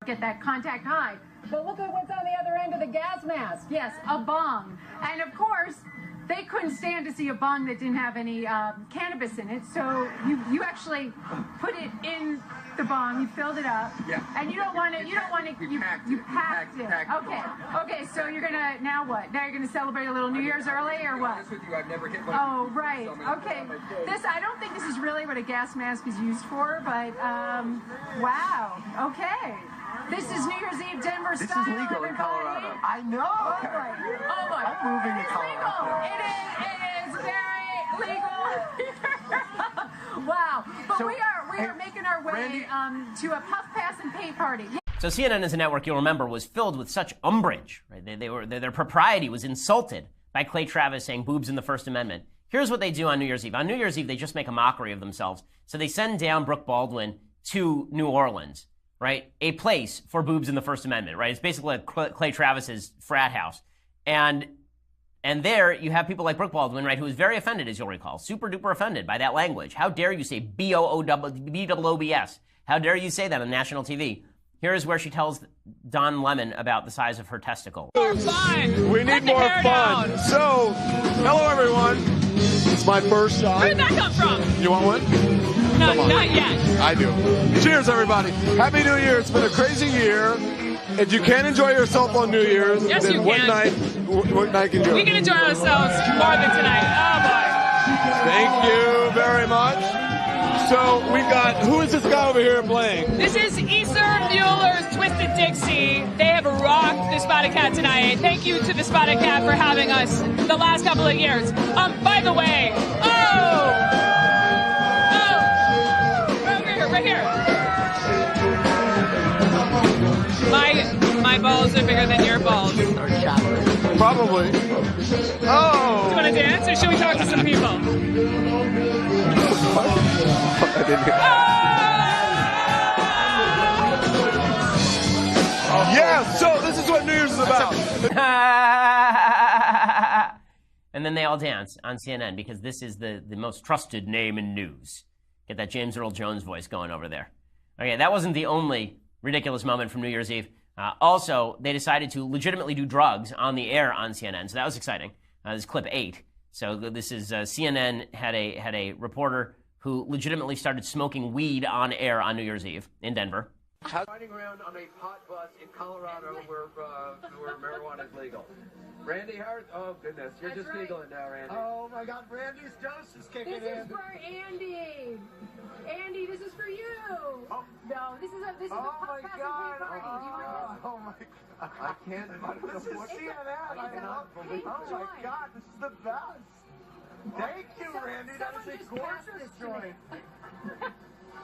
get that contact high. But look at what's on the other end of the gas mask. Yes, a bong. And of course, they couldn't stand to see a bong that didn't have any cannabis in it. So you actually put it in the bong, you filled it up. Yeah. And you packed it. Okay, so you're gonna, now what? Now you're gonna celebrate a little New Year's early or what? With you, I've never hit one. Oh, right. Okay. I don't think this is really what a gas mask is used for, but wow. Okay. This is New Year's Eve Denver style. This is legal in Colorado. I know. Oh boy. I'm moving to Colorado. It is very legal. Wow. But so, we are making our way to a puff pass and paint party. So CNN as a network, you'll remember, was filled with such umbrage. Right? Their propriety was insulted by Clay Travis saying boobs in the First Amendment. Here's what they do on New Year's Eve. On New Year's Eve, they just make a mockery of themselves. So they send down Brooke Baldwin to New Orleans, right? A place for boobs in the First Amendment, right? It's basically like Clay Travis's frat house. And there you have people like Brooke Baldwin, right, who was very offended, as you'll recall, super duper offended by that language. How dare you say B-O-O-B-O-O-B-S? How dare you say that on national TV? Here is where she tells Don Lemon about the size of her testicle. More fun. We need more fun. Down. So, hello everyone. It's my first shot. Where'd that come from? You want one? No, not yet. I do. Cheers, everybody. Happy New Year. It's been a crazy year. If you can't enjoy yourself on New Year's, yes, then you what can. night can you? We can enjoy ourselves more than tonight. Oh, boy. Thank you very much. So we've got, who is this guy over here playing? This is Easter Mueller's Twisted Dixie. They have rocked the Spotted Cat tonight. Thank you to the Spotted Cat for having us the last couple of years. By the way, right here. My balls are bigger than your balls. Probably. Oh. Do you want to dance, or should we talk to some people? I didn't hear. Yeah, so this is what New Year's is about. And then they all dance on CNN because this is the most trusted name in news. Get that James Earl Jones voice going over there. Okay, that wasn't the only ridiculous moment from New Year's Eve. Also, they decided to legitimately do drugs on the air on CNN, so that was exciting. This is clip 8. So this is CNN had a reporter who legitimately started smoking weed on air on New Year's Eve in Denver. Riding around on a pot bus in Colorado where marijuana is legal. Randy Hart, oh goodness, you're just giggling now, Randy. Oh my God, Randy's dose is kicking in. This is for Andy. Andy, this is for you. Oh. No, this is a puff pass and paint party. Do you want this? Oh my God. I can't. This is CNN. Oh my God, this is the best. Thank you, Randy. That is a gorgeous joint.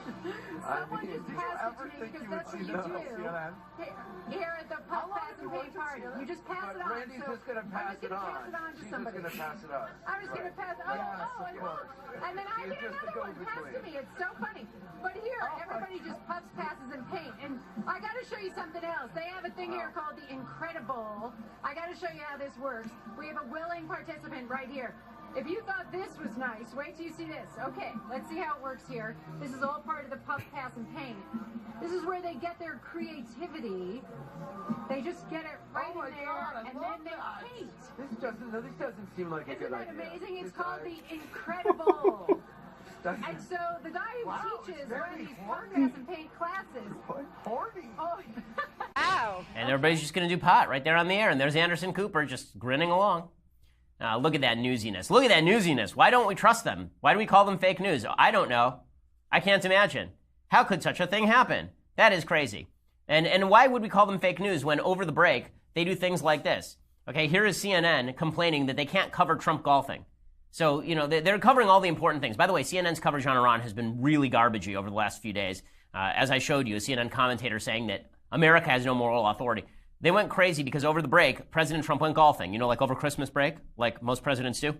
Someone just did you passed ever it to me think because you would that's what see you that on do. CNN? Here at the puff pass and paint party. You just pass it on. Randy's just going to pass it on. She's just going to pass it on. I'm just going to pass it on. And then I get another one passed to me. It's so funny. But here, everybody just puffs, passes, and paint. And I got to show you something else. They have a thing here called the Incredible. I got to show you how this works. We have a willing participant right here. If you thought this was nice, wait till you see this. Okay, let's see how it works here. This is all part of the puff, pass, and paint. This is where they get their creativity. They just get it right in there, and then they paint. This doesn't seem like a good idea. Isn't that amazing? It's called the Incredible. And so the guy who teaches one of these puff, pass, and paint classes. Oh, wow. And everybody's just going to do pot right there on the air. And there's Anderson Cooper just grinning along. Look at that newsiness. Look at that newsiness. Why don't we trust them? Why do we call them fake news? I don't know. I can't imagine. How could such a thing happen? That is crazy. And why would we call them fake news when over the break they do things like this? Okay, here is CNN complaining that they can't cover Trump golfing. So, you know, they're covering all the important things. By the way, CNN's coverage on Iran has been really garbagey over the last few days. As I showed you, a CNN commentator saying that America has no moral authority. They went crazy because over the break, President Trump went golfing, you know, like over Christmas break, like most presidents do.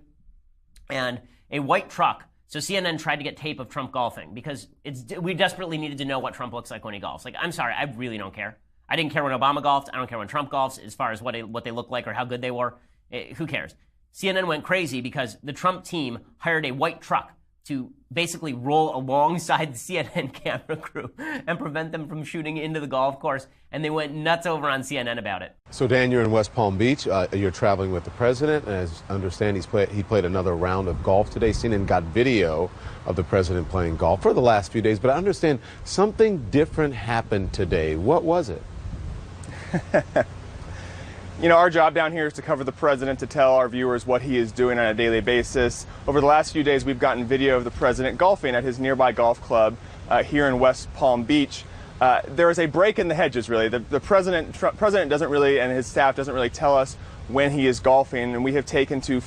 And a white truck. So CNN tried to get tape of Trump golfing because we desperately needed to know what Trump looks like when he golfs. Like, I'm sorry, I really don't care. I didn't care when Obama golfed. I don't care when Trump golfs as far as what they look like or how good they were. Who cares? CNN went crazy because the Trump team hired a white truck to basically roll alongside the CNN camera crew and prevent them from shooting into the golf course. And they went nuts over on CNN about it. So, Dan, you're in West Palm Beach. You're traveling with the president. And as I understand, he played another round of golf today. CNN got video of the president playing golf for the last few days. But I understand something different happened today. What was it? You know, our job down here is to cover the president, to tell our viewers what he is doing on a daily basis. Over the last few days, we've gotten video of the president golfing at his nearby golf club here in West Palm Beach. There is a break in the hedges, really. The president doesn't really, and his staff doesn't really tell us when he is golfing, and we have taken to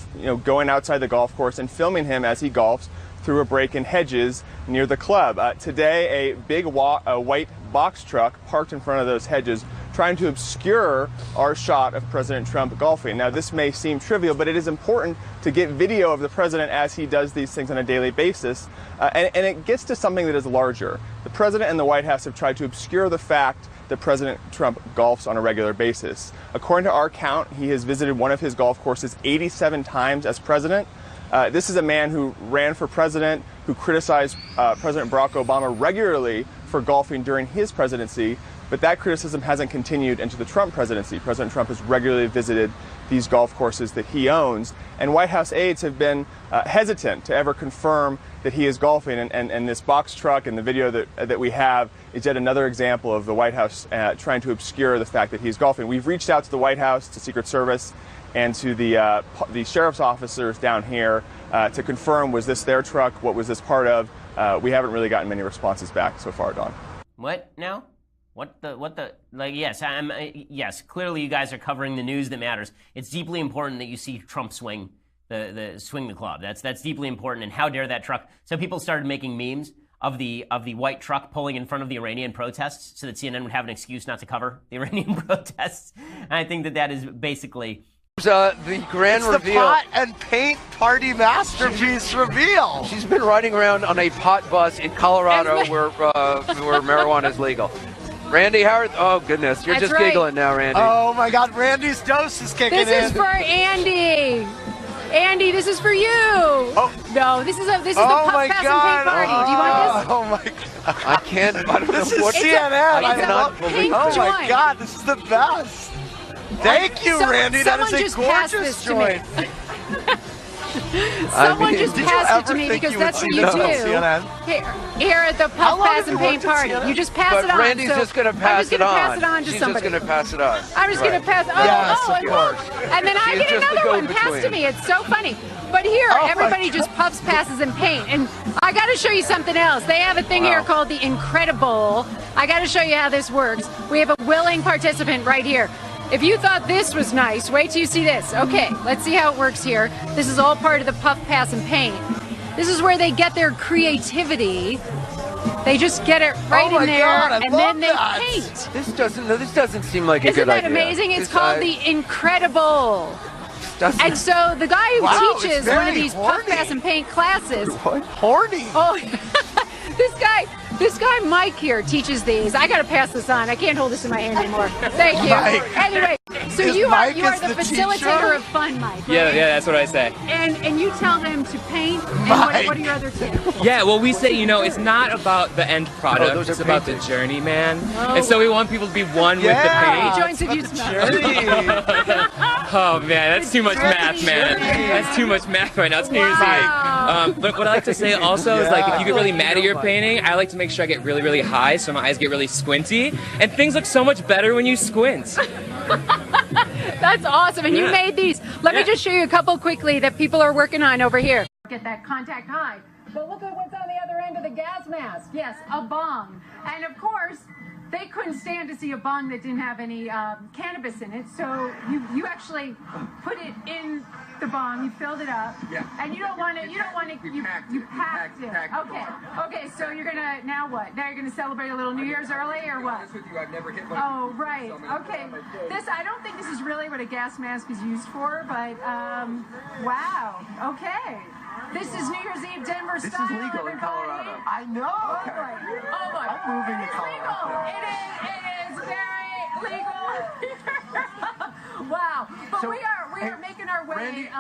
going outside the golf course and filming him as he golfs through a break in hedges near the club. Today, a big white box truck parked in front of those hedges, trying to obscure our shot of President Trump golfing. Now, this may seem trivial, but it is important to get video of the president as he does these things on a daily basis. And it gets to something that is larger. The president and the White House have tried to obscure the fact that President Trump golfs on a regular basis. According to our count, he has visited one of his golf courses 87 times as president. This is a man who ran for president, who criticized President Barack Obama regularly for golfing during his presidency. But that criticism hasn't continued into the Trump presidency. President Trump has regularly visited these golf courses that he owns, and White House aides have been hesitant to ever confirm that he is golfing. And this box truck and the video that we have is yet another example of the White House trying to obscure the fact that he's golfing. We've reached out to the White House, to Secret Service, and to the sheriff's officers down here to confirm, was this their truck? What was this part of? We haven't really gotten many responses back so far, Don. What now? Yes, clearly you guys are covering the news that matters. It's deeply important that you see Trump swing the club. That's deeply important. And how dare that truck? So people started making memes of the white truck pulling in front of the Iranian protests so that CNN would have an excuse not to cover the Iranian protests. And I think that is basically The grand it's reveal. The pot and paint party masterpiece reveal. She's been riding around on a pot bus in Colorado where marijuana is legal. Randy Howard, oh goodness, you're That's just right. giggling now, Randy. Oh my God, Randy's dose is kicking in. This is for Andy. Andy, this is for you. Oh. No, this is the Puff my Pass God. and Paint Party. Do you want this? Oh my God. I can't. I don't This know is what. CNN. I it's cannot a believe pink this. Oh my joint. God, this is the best. Thank you, Randy. That someone is a just passed gorgeous this to me. joint. Someone just did you passed it ever to me think because you would that's what see you this do. on CNN? Here at the How Puff long Pass have and you Paint worked at Party. CNN? You just pass But it on. Randy's so just going to I'm pass just it gonna on. pass it on to She's somebody. just going to pass it on. I'm just going to pass. Yes, of and course. look, and then I She's get just the another one go-between. passed to me. It's so funny. But here, Oh, my everybody God. just puffs, passes, and paint. And I got to show you something else. They have a thing here called the Incredible. I got to show you how this works. We have a willing participant right here. If you thought this was nice, wait till you see this. Okay, let's see how it works here. This is all part of the Puff, Pass, and Paint. This is where they get their creativity. They just get it right Oh my in there, God, I and love then they that. paint. This doesn't seem like a Isn't good that idea. amazing? It's This- called the Incredible. doesn't- And so the guy who Wow, it's teaches one very of these Puff, horny. Pass, and Paint classes. Horny. Oh, this guy Mike here teaches these. I gotta pass this on. I can't hold this in my hand anymore. Thank you. Mike. Anyway, so Is you Mike are is the the facilitator teacher? of fun, Mike. Yeah, right? yeah, that's what I say. And you tell them to paint. And Mike. what are your other tips? Yeah, well, we say, it's not about the end product, those it's are about the paintings. journey, man. And so we want people to be one with the Yeah. How paint. many joints have you smoked? Journey. Oh, man, that's too much math, man. That's too much math right now. It's New Year's Wow. Eve. But what I like to say also is, like, if you get really mad at your painting, I like to make sure I get really, really high so my eyes get really squinty. And things look so much better when you squint. That's awesome. And you Yeah. made these. Let me Yeah. just show you a couple quickly that people are working on over here. Get that contact high. But look at what's on the other end of the gas mask. Yes, a bong. And of course, they couldn't stand to see a bong that didn't have any cannabis in it. So you actually put it in the bong. You filled it up. Yeah. And you packed it. You packed it. Okay. So you're gonna now what? Now you're gonna celebrate a little New Year's early or what? With you, I've never hit my Oh, right. Okay. I don't think this is really what a gas mask is used for, but wow. Okay. This is New Year's Eve Denver This is style, legal in everybody. Colorado. I know. Oh boy. I'm moving to It is Colorado. legal. It is very legal. Wow. But So, we are hey, making our way Randy-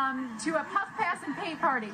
to a Puff, Pass, and Paint party.